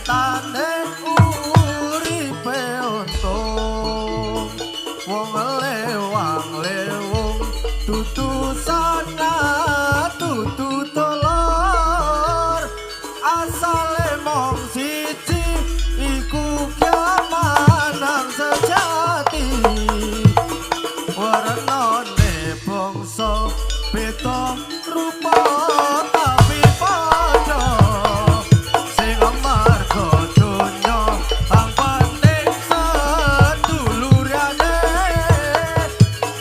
nyatane uripe untung wong lewang lewung tutu sana tutu tolor asale mong siji iku kemanang sejati warnane bangsa beda rupa tapi padha sing amarga donya ang penting sedulurane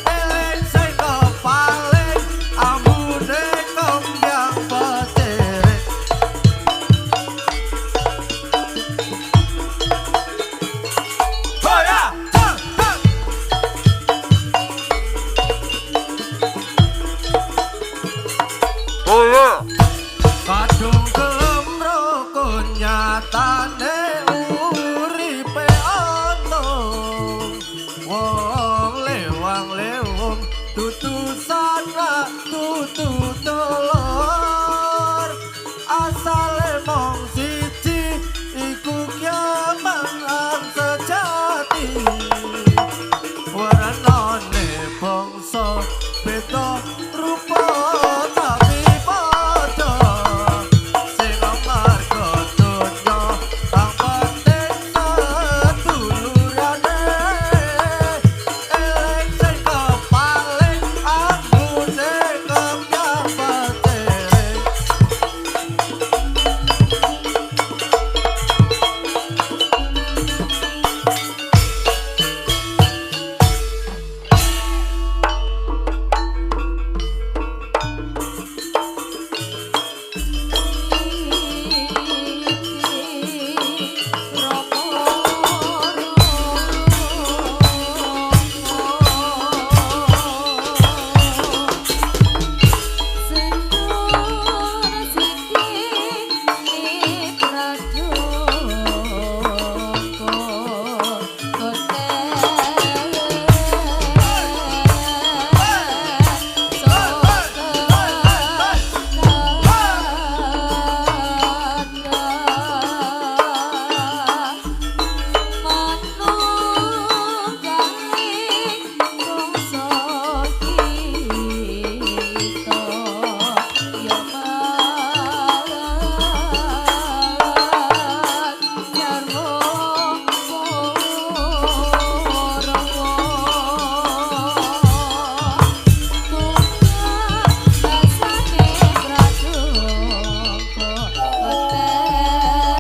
eling sing kepaling ambune kembang petir hoya kadung kelem rukun nyatane uripe untung wong lewang lewung tutu sana tutu telur asale mong siji iku kemangan sejati warnane bangsa